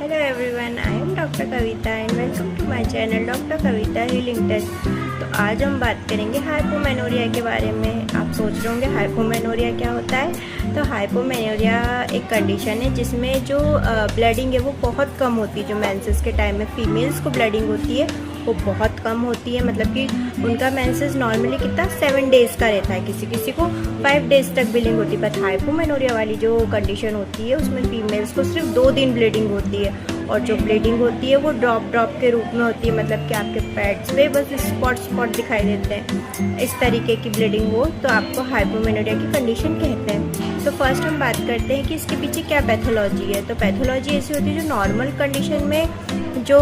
Hello everyone, I am doctor Kavita and welcome to my channel doctor Kavita healing touch. तो आज हम बात करेंगे हाइपोमेनोरिया के बारे में। आप सोच रहे होंगे हाइपोमेनोरिया क्या होता है। तो हाइपोमेनोरिया एक कंडीशन है जिसमें जो ब्लडिंग है वो बहुत कम होती है। जो मेंसेस के टाइम में फीमेल्स को ब्लडिंग होती है वो बहुत कम होती है, मतलब कि उनका मेंसेस नॉर्मली कितना 7 डेज़ का रहता है, किसी किसी को 5 डेज़ तक ब्लीडिंग होती है। बट हाइपोमेनोरिया वाली जो कंडीशन होती है उसमें फीमेल्स को सिर्फ 2 दिन ब्लीडिंग होती है, और जो ब्लीडिंग होती है वो ड्रॉप के रूप में होती है, मतलब कि आपके पैड्स पे बस स्पॉट दिखाई देते हैं। इस तरीके की ब्लीडिंग हो तो आपको हाइपोमेनोरिया की कंडीशन कहते हैं। तो फर्स्ट हम बात करते हैं कि इसके पीछे क्या पैथोलॉजी है। तो पैथोलॉजी ऐसी होती है जो नॉर्मल कंडीशन में जो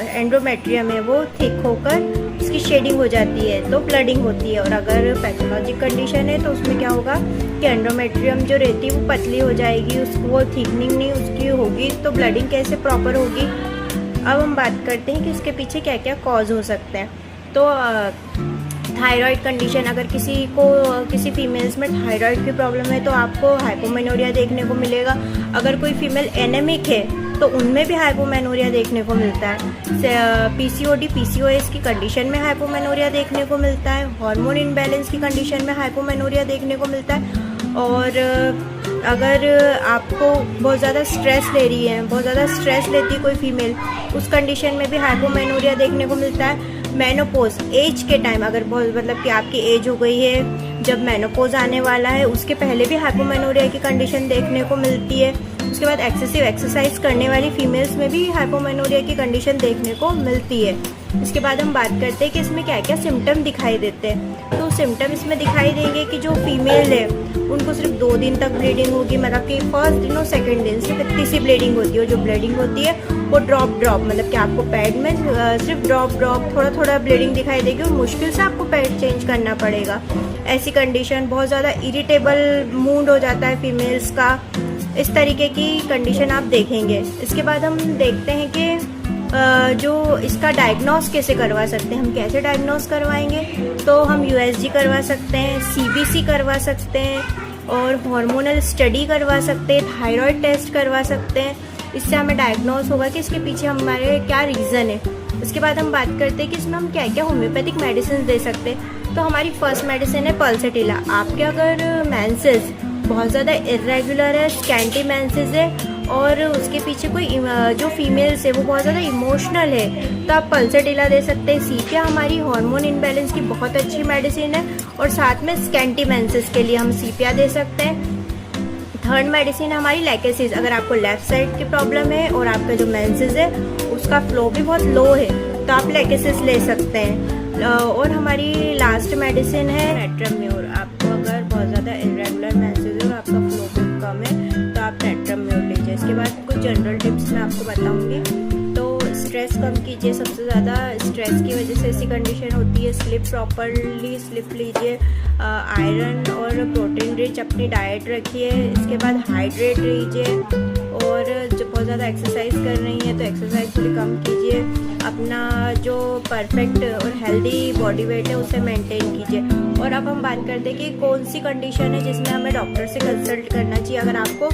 एंडोमेट्रियम है वो थिक होकर उसकी शेडिंग हो जाती है तो ब्लडिंग होती है। और अगर पैथोलॉजिक कंडीशन है तो उसमें क्या होगा कि एंडोमेट्रियम जो रहती है वो पतली हो जाएगी, उसको वो थिकनिंग नहीं उसकी होगी, तो ब्लडिंग कैसे प्रॉपर होगी। अब हम बात करते हैं कि इसके पीछे क्या क्या कॉज हो सकते हैं। तो थायराइड कंडीशन, अगर किसी फीमेल्स में थायराइड की प्रॉब्लम है तो आपको हाइपोमेनोरिया देखने को मिलेगा। अगर कोई फीमेल एनेमिक है तो उनमें भी हाइपोमेनोरिया देखने को मिलता है। पीसीओडी पीसीओएस की कंडीशन में हाइपोमेनोरिया देखने को मिलता है। हार्मोन इनबैलेंस की कंडीशन में हाइपोमेनोरिया देखने को मिलता है। और अगर आपको बहुत ज़्यादा स्ट्रेस ले रही है, बहुत ज़्यादा स्ट्रेस लेती है कोई फीमेल, उस कंडीशन में भी हाइपोमेनोरिया देखने को मिलता है। मेनोपोज एज के टाइम, अगर बहुत मतलब कि आपकी एज हो गई है, जब मेनोपोज आने वाला है उसके पहले भी हाइपोमेनोरिया की कंडीशन देखने को मिलती है। उसके बाद एक्सेसिव एक्सरसाइज करने वाली फीमेल्स में भी हाइपोमेनोरिया की कंडीशन देखने को मिलती है। इसके बाद हम बात करते हैं कि इसमें क्या क्या सिम्टम दिखाई देते हैं। तो सिम्टम इसमें दिखाई देंगे कि जो फीमेल है उनको सिर्फ 2 दिन तक ब्लीडिंग होगी, मतलब कि फर्स्ट दिन और सेकंड दिन सिर्फ इतनी सी ब्लीडिंग होती है। और जो ब्लीडिंग होती है वो ड्रॉप मतलब कि आपको पैड में सिर्फ ड्रॉप थोड़ा ब्लीडिंग दिखाई देगी और मुश्किल से आपको पैड चेंज करना पड़ेगा। ऐसी कंडीशन, बहुत ज़्यादा इरिटेबल मूड हो जाता है फीमेल्स का। इस तरीके की कंडीशन आप देखेंगे। इसके बाद हम देखते हैं कि जो इसका डायग्नोस कैसे करवा सकते हैं। हम कैसे डायग्नोस करवाएंगे, तो हम यूएसजी करवा सकते हैं, सीबीसी करवा सकते हैं, और हार्मोनल स्टडी करवा सकते हैं, थायराइड टेस्ट करवा सकते हैं। इससे हमें डायग्नोस होगा कि इसके पीछे हमारे क्या रीज़न है। उसके बाद हम बात करते हैं कि इसमें हम क्या क्या होम्योपैथिक मेडिसिन दे सकते हैं। तो हमारी फर्स्ट मेडिसिन है पल्सेटिला। आपके अगर मेंसेस बहुत ज़्यादा इरेगुलर है, स्कैंटी मेंसेस है, और उसके पीछे कोई जो फीमेल्स है वो बहुत ज़्यादा इमोशनल है, तो आप पल्सेटिला दे सकते हैं। सीपिया हमारी हार्मोन इनबैलेंस की बहुत अच्छी मेडिसिन है, और साथ में स्कैंटी मेंसेस के लिए हम सीपिया दे सकते हैं। थर्ड मेडिसिन हमारी लैकेसिस। अगर आपको लेफ्ट साइड की प्रॉब्लम है और आपका जो मेंसेस है उसका फ्लो भी बहुत लो है तो आप लैकेसिस ले सकते हैं। और हमारी लास्ट मेडिसिन है नेट्रम्योर। आपको अगर बहुत ज़्यादा इरेगुलर मेंसेस है और आपका फ्लो बहुत कम है तो आप नेट्रम्योर लीजिए। इसके बाद कुछ जनरल टिप्स मैं आपको बताऊंगी। तो स्ट्रेस कम कीजिए, सबसे ज़्यादा स्ट्रेस की वजह से ऐसी कंडीशन होती है। प्रॉपरली स्लिप लीजिए। आयरन और प्रोटीन रिच अपनी डाइट रखिए। इसके बाद हाइड्रेट रहिए, और जब बहुत ज़्यादा एक्सरसाइज कर रही हैं तो एक्सरसाइज थोड़ी कम कीजिए। अपना जो परफेक्ट और हेल्दी बॉडी वेट है उसे मेंटेन कीजिए। और अब हम बात करते हैं कि कौन सी कंडीशन है जिसमें हमें डॉक्टर से कंसल्ट करना चाहिए। अगर आपको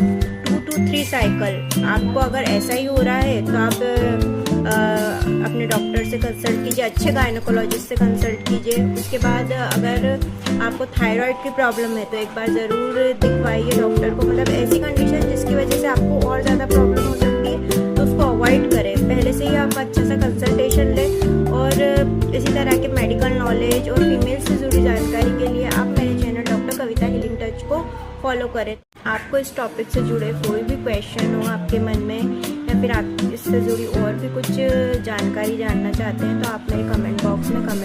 2 to 3 साइकिल आपको अगर ऐसा ही हो रहा है तो आप अपने डॉक्टर से कंसल्ट कीजिए, अच्छे गायनोकोलॉजिस्ट से कंसल्ट कीजिए। उसके बाद अगर आपको थायराइड की प्रॉब्लम है तो एक बार ज़रूर दिखवाइए डॉक्टर को। मतलब ऐसी कंडीशन जिसकी वजह से आपको और ज़्यादा प्रॉब्लम हो सकती है तो उसको अवॉइड करें। पहले से ही आप अच्छा सा कंसल्टेशन लें। और इसी तरह के मेडिकल नॉलेज और फीमेल से जुड़ी जानकारी के लिए आप मेरे channel doctor Kavita healing touch को फॉलो करें। आपको इस टॉपिक से जुड़े कोई भी क्वेश्चन हो आपके मन में, या फिर आप इससे जुड़ी और भी कुछ जानकारी जानना चाहते हैं तो आप मेरे कमेंट बॉक्स में कमेंट